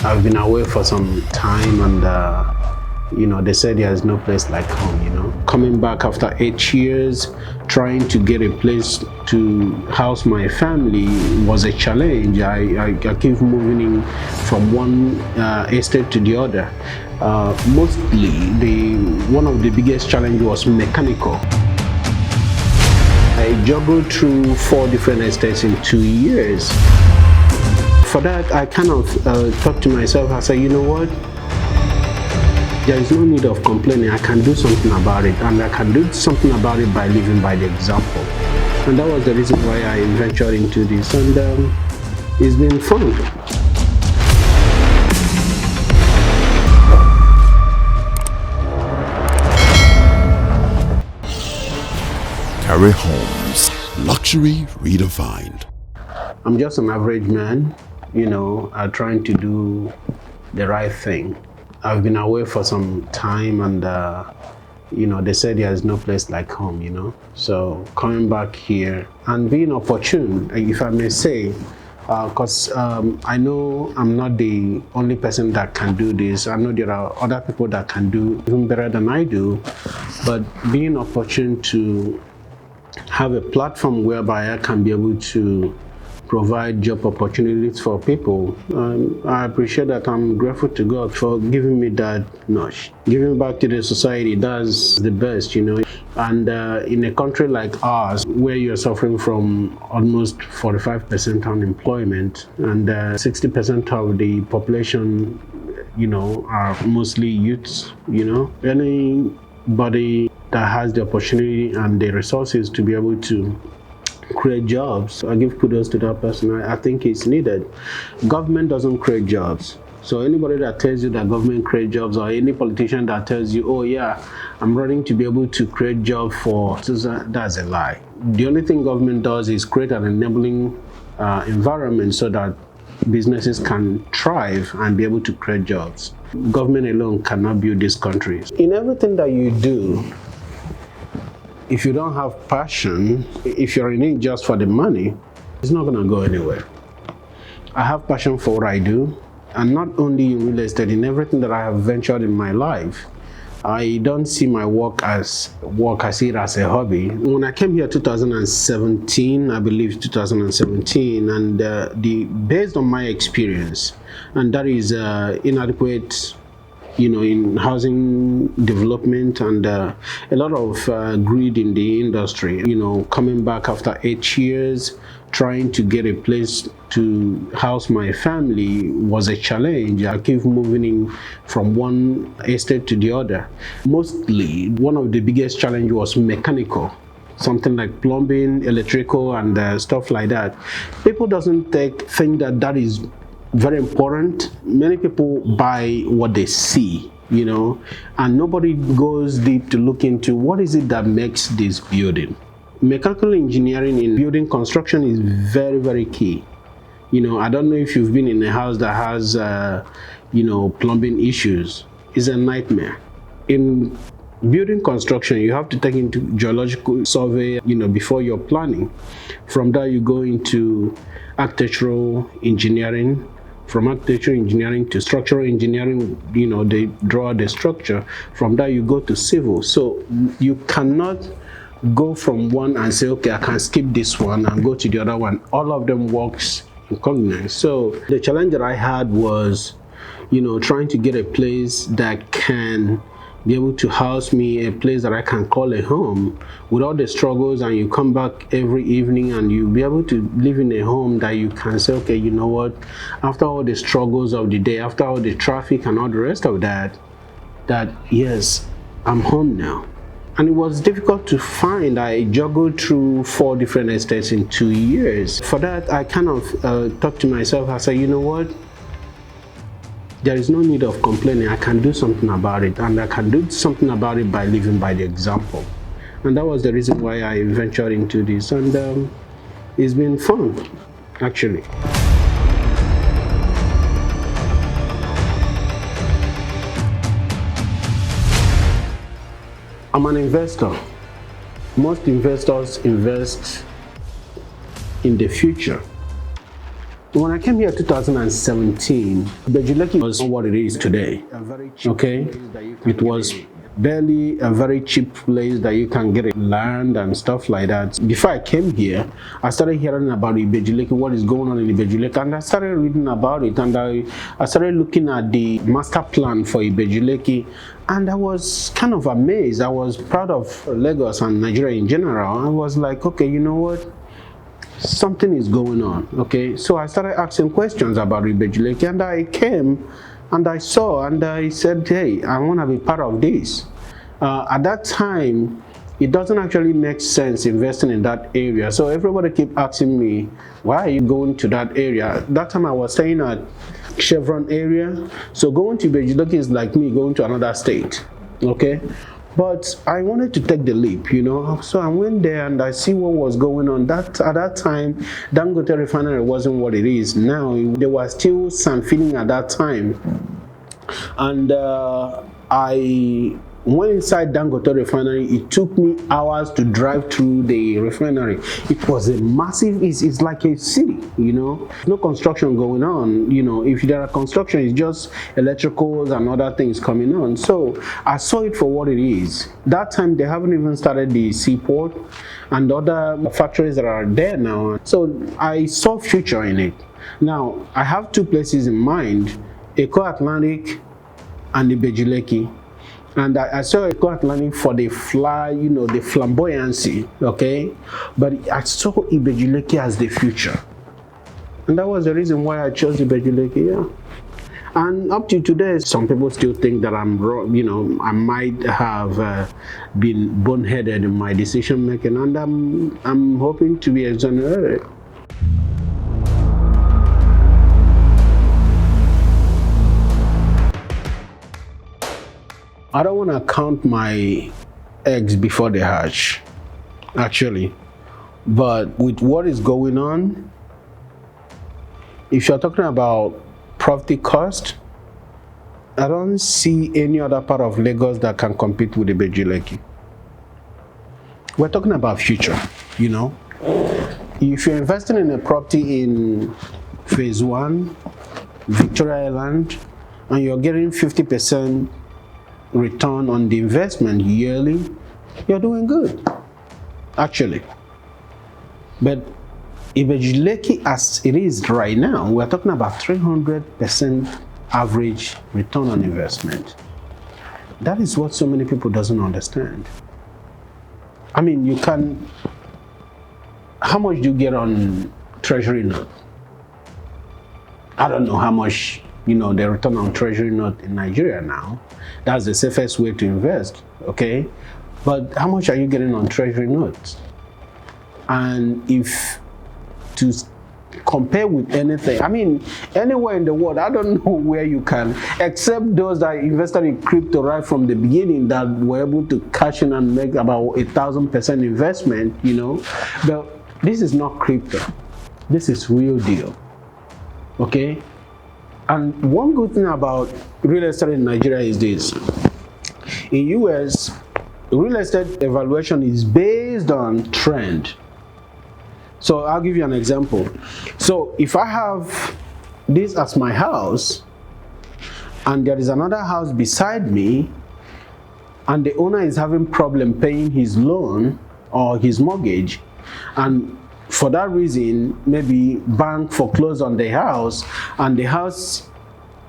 I've been away for some time, and they said there is no place like home. Coming back after 8 years, trying to get a place to house my family was a challenge. I keep moving in from one estate to the other. Mostly, one of the biggest challenges was mechanical. I juggled through 4 different estates in 2 years. For that, I kind of thought to myself, I said, you know what? There is no need of complaining. I can do something about it, and I can do something about it by living by the example. And that was the reason why I ventured into this, and it's been fun. Kerae Homes, luxury redefined. I'm just an average man, trying to do the right thing. I've been away for some time, and they said there is no place like home, So coming back here and being opportune, if I may say, because I know I'm not the only person that can do this. I know there are other people that can do even better than I do, but being opportune to have a platform whereby I can be able to provide job opportunities for people. I appreciate that. I'm grateful to God for giving me that nudge. Giving back to the society, that's the best, And in a country like ours, where you're suffering from almost 45% unemployment, and 60% of the population, are mostly youths, anybody that has the opportunity and the resources to be able to create jobs, I give kudos to that person. I think it's needed. Government doesn't create jobs. So anybody that tells you that government creates jobs, or any politician that tells you, oh yeah, I'm running to be able to create jobs for, that's a lie. The only thing government does is create an enabling environment so that businesses can thrive and be able to create jobs. Government alone cannot build this country. In everything that you do, if you don't have passion, if you're in it just for the money, it's not going to go anywhere. I have passion for what I do, and not only in real estate, in everything that I have ventured in my life. I don't see my work as work, I see it as a hobby. When I came here 2017, I believe 2017, and based on my experience, and that is inadequate in housing development, and a lot of greed in the industry. Coming back after 8 years, trying to get a place to house my family was a challenge. I keep moving in from one estate to the other. Mostly, one of the biggest challenges was mechanical. Something like plumbing, electrical, and stuff like that. People doesn't think that is very important. Many people buy what they see, and nobody goes deep to look into what is it that makes this building. Mechanical engineering in building construction is very, very key. I don't know if you've been in a house that has, plumbing issues. It's a nightmare. In building construction, you have to take into geological survey, before you're planning. From there, you go into architectural engineering. From architectural engineering to structural engineering, they draw the structure. From there, you go to civil. So you cannot go from one and say, okay, I can skip this one and go to the other one. All of them works in congruence. So the challenge that I had was, trying to get a place that can be able to house me, a place that I can call a home with all the struggles, and you come back every evening and you be able to live in a home that you can say, okay, you know what, after all the struggles of the day, after all the traffic and all the rest of that yes, I'm home now. And it was difficult to find. I juggled through 4 different estates in 2 years. For that, I kind of thought to myself, I said, you know what? There is no need of complaining. I can do something about it, and I can do something about it by living by the example. And that was the reason why I ventured into this, and it's been fun, actually. I'm an investor. Most investors invest in the future. When I came here in 2017, 𝗖𝗢𝗡𝗘𝗖𝗧 was not what it is today. Okay? It was barely a very cheap place that you can get land and stuff like that. Before I came here, I started hearing about 𝗖𝗢𝗡𝗖𝗧, what is going on in 𝗖𝗢𝗡𝗖𝗧, and I started reading about it, and I started looking at the master plan for 𝗖𝗢𝗡𝗖𝗧, and I was kind of amazed. I was proud of Lagos and Nigeria in general. I was like, okay, you know what? Something is going on. Okay, so I started asking questions about 𝗖𝗢𝗡𝗖𝗧, and I came and I saw and I said, hey, I want to be part of this. At that time, it doesn't actually make sense investing in that area. So everybody keep asking me, why are you going to that area? That time I was staying at Chevron area. So going to 𝗖𝗢𝗡𝗖𝗧 is like me going to another state. Okay. But I wanted to take the leap, you know. So I went there and I see what was going on. At that time, Dangote refinery wasn't what it is now. There was still some feeling at that time. And I went inside Dangote refinery. It took me hours to drive through the refinery. It was a massive, it's like a city, you know. No construction going on, you know. If there are construction, it's just electricals and other things coming on. So I saw it for what it is. That time they haven't even started the seaport and other factories that are there now. So I saw future in it. Now I have two places in mind, 𝗖𝗢𝗡𝗖𝗧 and 𝗖𝗢𝗡𝗖𝗧. And I saw 𝗖𝗢𝗡𝗖𝗧 for the fly, you know, the flamboyancy, okay? But I saw 𝗖𝗢𝗡𝗖𝗧 as the future. And that was the reason why I chose 𝗖𝗢𝗡𝗖𝗧, yeah. And up to today, some people still think that I'm wrong, you know, I might have been boneheaded in my decision making, and I'm hoping to be exonerated. I don't want to count my eggs before they hatch, actually. But with what is going on, if you're talking about property cost, I don't see any other part of Lagos that can compete with the 𝗖𝗢𝗡𝗖𝗧. We're talking about future, you know. If you're investing in a property in phase 1, Victoria Island, and you're getting 50% return on the investment yearly, you're doing good, actually. But 𝗖𝗢𝗡𝗖𝗧, as it is right now, we're talking about 300% average return on investment. That is what so many people doesn't understand. I mean, you can, how much do you get on treasury note? I don't know how much, you know, the return on treasury note in Nigeria now. That's the safest way to invest, okay? But how much are you getting on treasury notes? And if to compare with anything, I mean, anywhere in the world, I don't know where you can, except those that invested in crypto right from the beginning that were able to cash in and make about 1,000% investment, you know? But this is not crypto. This is real deal, okay? And one good thing about real estate in Nigeria is this. In US, real estate evaluation is based on trend. So I'll give you an example. So if I have this as my house, and there is another house beside me, and the owner is having problem paying his loan or his mortgage, and for that reason, maybe bank foreclosed on the house, and the house,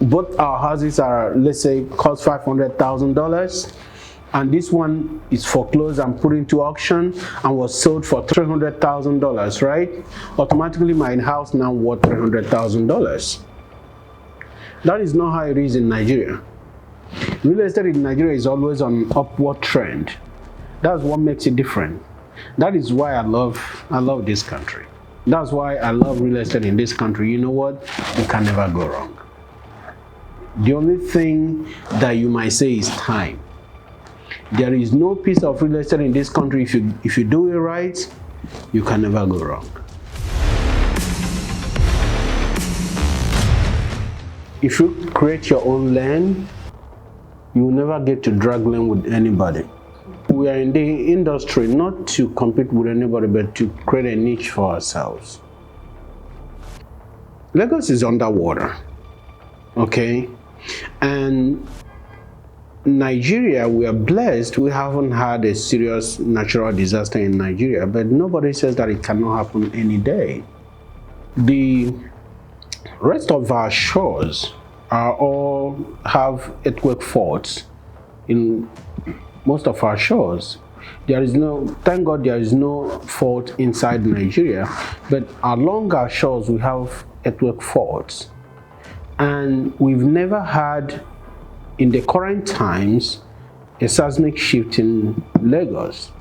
both our houses are, let's say, cost $500,000, and this one is foreclosed and put into auction and was sold for $300,000, right? Automatically, my house now worth $300,000. That is not how it is in Nigeria. Real estate in Nigeria is always on upward trend. That's what makes it different. That is why I love this country. That's why I love real estate in this country. You know what? You can never go wrong. The only thing that you might say is time. There is no piece of real estate in this country, if you do it right, you can never go wrong. If you create your own land, you will never get to drag land with anybody. We are in the industry not to compete with anybody, but to create a niche for ourselves. Lagos is underwater, okay? And Nigeria, we are blessed. We haven't had a serious natural disaster in Nigeria, but nobody says that it cannot happen any day. The rest of our shores are all have earthquake faults in most of our shores. There is no, thank God there is no fault inside Nigeria, but along our shores we have earthquake faults. And we've never had, in the current times, a seismic shift in Lagos.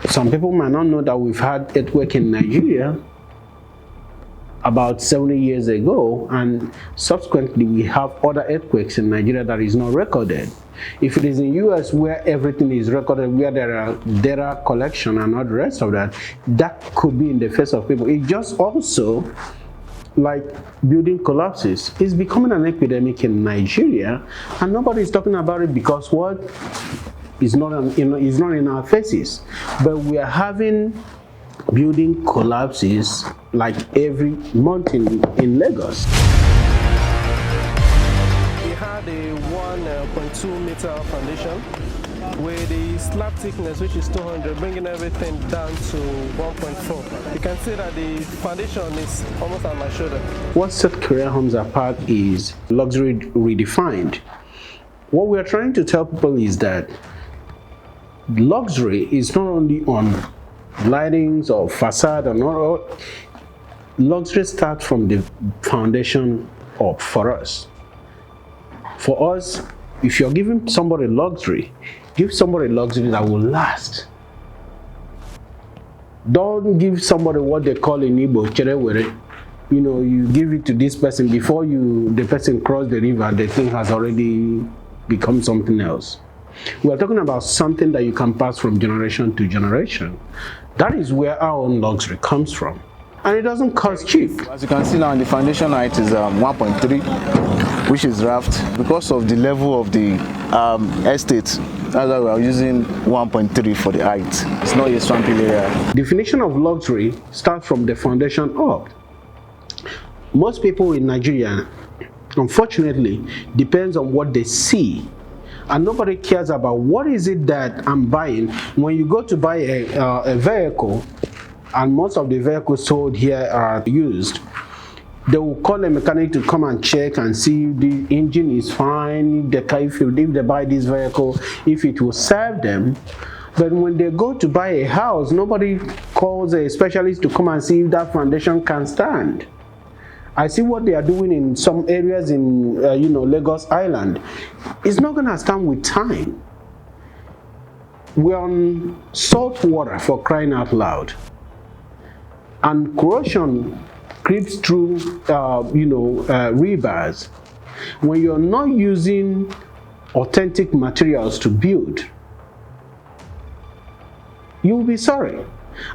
Some people might not know that we've had earthquake in Nigeria about 70 years ago, and subsequently we have other earthquakes in Nigeria that is not recorded. If it is in US where everything is recorded, where there are data collection and all the rest of that, that could be in the face of people. It just also, like building collapses, is becoming an epidemic in Nigeria, and nobody is talking about it because what? It's not it's not in our faces. But we are having building collapses like every month in Lagos. We had a 1.2 meter foundation with the slab thickness, which is 200, bringing everything down to 1.4. You can see that the foundation is almost at my shoulder. What set Kerae Homes apart is luxury redefined. What we are trying to tell people is that luxury is not only on lightings or facade and all. Luxury starts from the foundation up for us. For us, if you're giving somebody luxury, give somebody luxury that will last. Don't give somebody what they call in Igbo, 𝗖𝗢𝗡𝗘𝗖𝗧. You know, you give it to this person before the person cross the river, the thing has already become something else. We are talking about something that you can pass from generation to generation. That is where our own luxury comes from. And it doesn't cost cheap. As you can see now, the foundation height is 1.3, which is raft. Because of the level of the estate, that's why we are using 1.3 for the height. It's not a swampy area. Definition of luxury starts from the foundation up. Most people in Nigeria, unfortunately, depends on what they see. And nobody cares about what is it that I'm buying. When you go to buy a vehicle, and most of the vehicles sold here are used, they will call a mechanic to come and check and see if the engine is fine, if they buy this vehicle, if it will serve them. But when they go to buy a house, nobody calls a specialist to come and see if that foundation can stand. I see what they are doing in some areas in Lagos Island. It's not going to stand with time. We're on salt water, for crying out loud. And corrosion creeps through, rebars. When you're not using authentic materials to build, you will be sorry.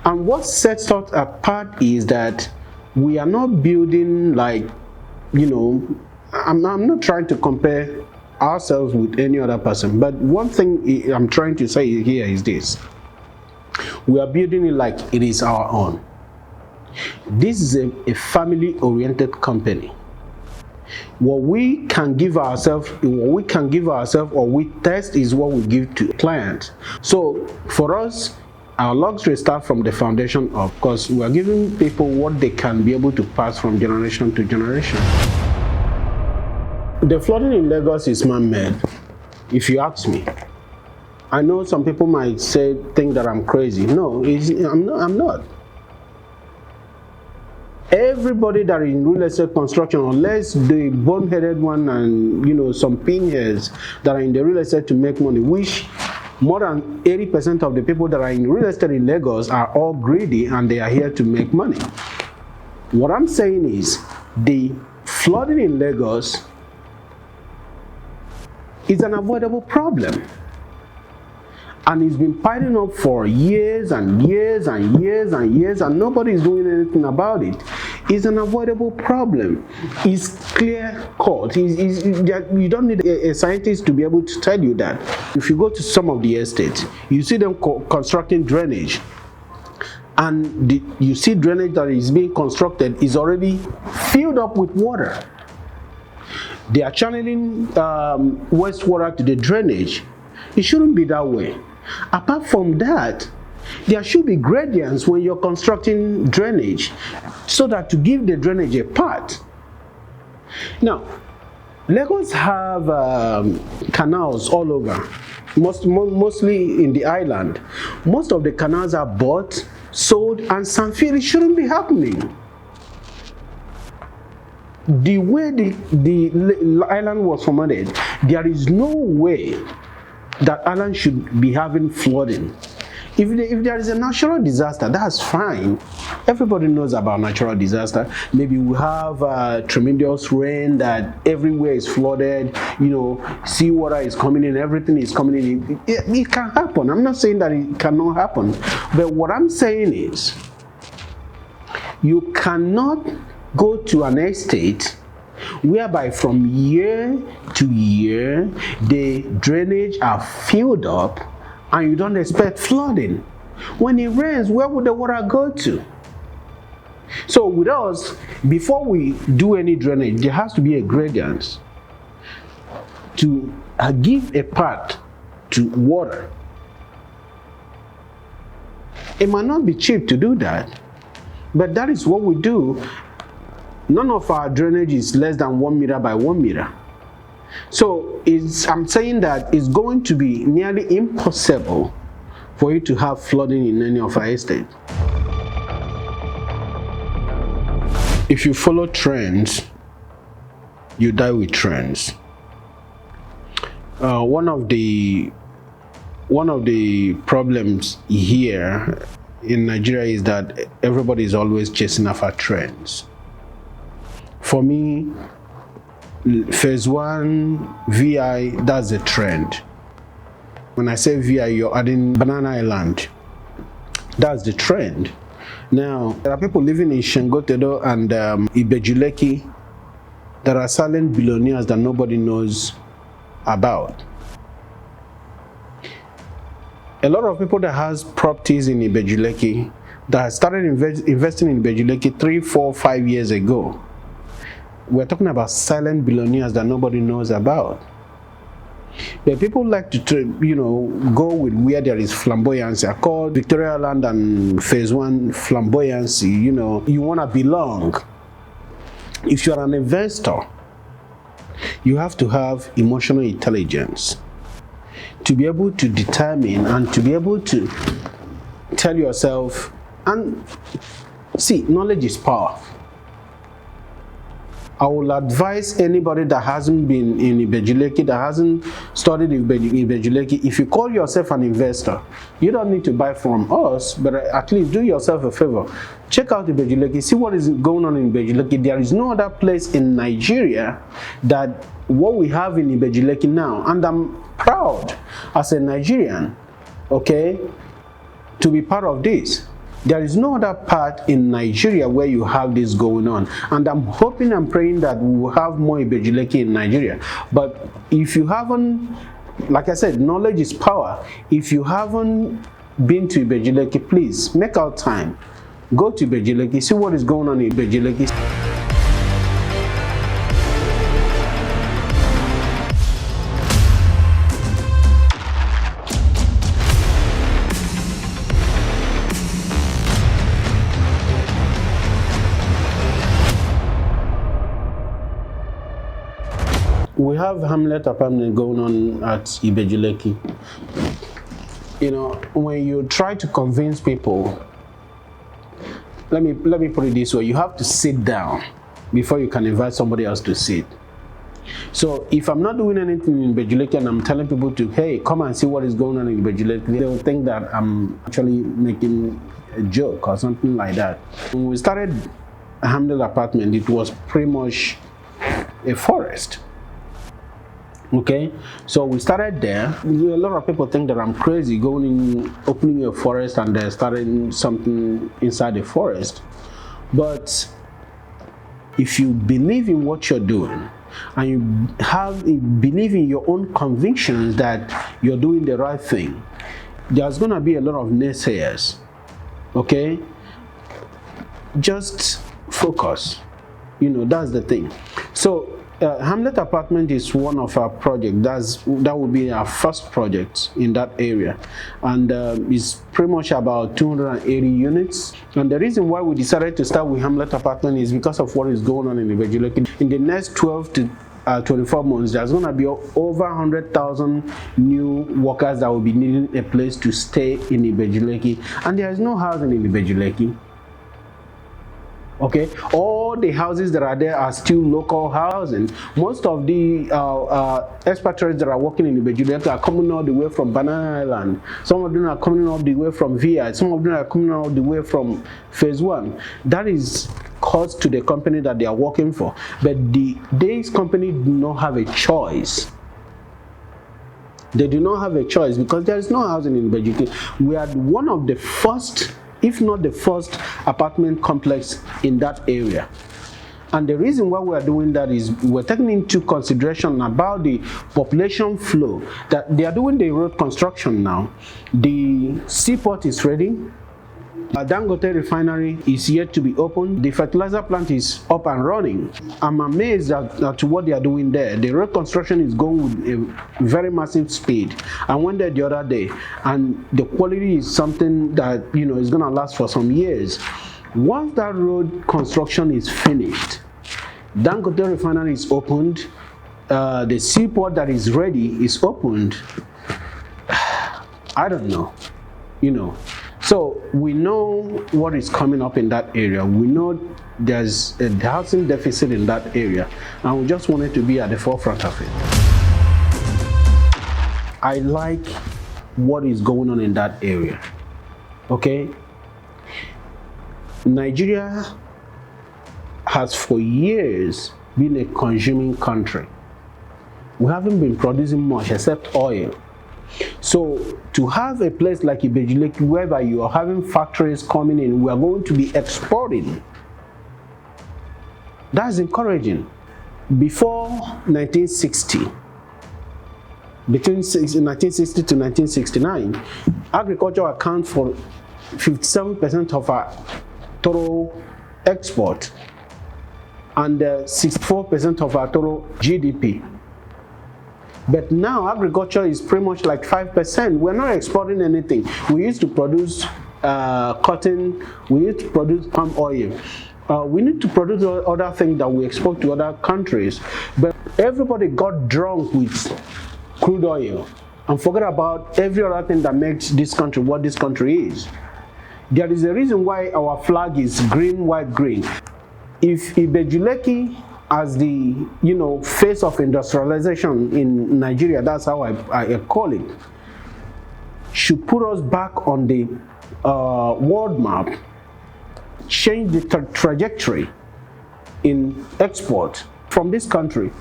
And what sets us apart is that we are not building like, I'm not trying to compare ourselves with any other person, but one thing I'm trying to say here is this. We are building it like it is our own. This is a family-oriented company. What we can give ourselves, or we test is what we give to clients. So for us, our luxury starts from the foundation up, because we are giving people what they can be able to pass from generation to generation. The flooding in Lagos is man-made, if you ask me. I know some people might think that I'm crazy. No, I'm not. Everybody that is in real estate construction, unless the bone-headed one and some pinheads that are in the real estate to make money, which more than 80% of the people that are in real estate in Lagos are all greedy and they are here to make money. What I'm saying is the flooding in Lagos is an avoidable problem. And it's been piling up for years and years and years and years, and nobody is doing anything about it. It's an avoidable problem. It's clear-cut. You don't need a scientist to be able to tell you that. If you go to some of the estates, you see them constructing drainage. and you see drainage that is being constructed is already filled up with water. They are channeling wastewater to the drainage. It shouldn't be that way. Apart from that, there should be gradients when you're constructing drainage, so that to give the drainage a path. Now, Lagos have canals all over, mostly in the island. Most of the canals are bought, sold, and Sanfil. It shouldn't be happening. The way the island was formatted, there is no way that island should be having flooding. If there is a natural disaster, that's fine. Everybody knows about natural disaster. Maybe we have tremendous rain that everywhere is flooded, seawater is coming in, everything is coming in. It can happen. I'm not saying that it cannot happen. But what I'm saying is, you cannot go to an estate whereby from year to year the drainage are filled up and you don't expect flooding. When it rains, where would the water go to? So with us, before we do any drainage, there has to be a gradient to give a path to water. It might not be cheap to do that, but that is what we do. None of our drainage is less than 1 meter by 1 meter. So I'm saying that it's going to be nearly impossible for you to have flooding in any of our estates. If you follow trends, you die with trends. One of the problems here in Nigeria is that everybody is always chasing after trends. For me, phase 1 VI, that's a trend. When I say VI, you're adding Banana Island. That's the trend. Now, there are people living in Shengotedo and 𝗖𝗢𝗡𝗖𝗧 that are silent billionaires that nobody knows about. A lot of people that has properties in 𝗖𝗢𝗡𝗖𝗧 that started investing in 𝗖𝗢𝗡𝗖𝗧 3, 4, 5 years ago. We're talking about silent billionaires that nobody knows about. But people like to go with where there is flamboyance. I call Victoria Land and phase 1 flamboyance. You want to belong. If you're an investor, you have to have emotional intelligence to be able to determine and to be able to tell yourself, and see, knowledge is power. I will advise anybody that hasn't been in 𝗖𝗢𝗡𝗖𝗧, that hasn't studied in 𝗖𝗢𝗡𝗖𝗧, if you call yourself an investor, you don't need to buy from us, but at least do yourself a favor. Check out 𝗖𝗢𝗡𝗖𝗧, see what is going on in 𝗖𝗢𝗡𝗖𝗧. There is no other place in Nigeria that what we have in 𝗖𝗢𝗡𝗖𝗧 now, and I'm proud as a Nigerian, okay, to be part of this. There is no other part in Nigeria where you have this going on, and I'm hoping and praying that we will have more 𝗖𝗢𝗡𝗖𝗧 in Nigeria. But if you haven't, like I said, knowledge is power. If you haven't been to 𝗖𝗢𝗡𝗖𝗧, please make out time, go to 𝗖𝗢𝗡𝗖𝗧, see what is going on in 𝗖𝗢𝗡𝗖𝗧. We have Hamlet apartment going on at 𝗖𝗢𝗡𝗖𝗧. When you try to convince people, let me put it this way, you have to sit down before you can invite somebody else to sit. So if I'm not doing anything in 𝗖𝗢𝗡𝗖𝗧 and I'm telling people to, hey, come and see what is going on in 𝗖𝗢𝗡𝗖𝗧, they will think that I'm actually making a joke or something like that. When we started Hamlet apartment, it was pretty much a forest. Okay, so we started there. A lot of people think that I'm crazy going in, opening a forest and starting something inside the forest. But if you believe in what you're doing and you believe in your own convictions that you're doing the right thing, there's going to be a lot of naysayers. Okay, just focus. That's the thing. So Hamlet Apartment is one of our projects. That will be our first project in that area, and it's pretty much about 280 units. And the reason why we decided to start with Hamlet Apartment is because of what is going on in Ipejuleke. In the next 12 to 24 months, there's going to be over 100,000 new workers that will be needing a place to stay in Ipejuleke, and there is no housing in Ipejuleke. Okay, all the houses that are there are still local housing. Most of the expatriates that are working in Ipejuleke are coming all the way from Banana Island. Some of them are coming all the way from VI. Some of them are coming all the way from Phase 1. That is cost to the company that they are working for. But this company do not have a choice. They do not have a choice because there is no housing in Ipejuleke. We are one of the first, if not the first, apartment complex in that area. And the reason why we are doing that is we're taking into consideration about the population flow, that they are doing the road construction now. The seaport is ready. Dangote refinery is yet to be opened. The fertilizer plant is up and running. I'm amazed at what they are doing there. The road construction is going with a very massive speed. I went there the other day, and the quality is something that is going to last for some years. Once that road construction is finished, Dangote refinery is opened. The seaport that is ready is opened. I don't know, So we know what is coming up in that area. We know there's a housing deficit in that area, and we just wanted to be at the forefront of it. I like what is going on in that area. Okay? Nigeria has for years been a consuming country. We haven't been producing much except oil. So to have a place like Ipejuleke whereby you are having factories coming in, we are going to be exporting. That's encouraging. Before 1960, between 1960 to 1969, agriculture accounts for 57% of our total export and 64% of our total GDP. But now agriculture is pretty much like 5%. We're not exporting anything. We used to produce cotton, we used to produce palm oil. We need to produce other things that we export to other countries. But everybody got drunk with crude oil and forget about every other thing that makes this country what this country is. There is a reason why our flag is green, white, green. If Ipejuleke, as the face of industrialization in Nigeria, that's how I call it, should put us back on the world map, change the trajectory in export from this country,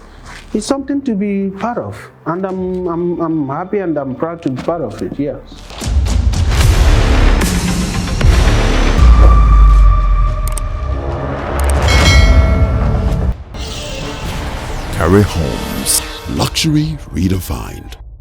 it's something to be part of, and I'm happy and I'm proud to be part of it. Yes. Kerae Homes, luxury redefined.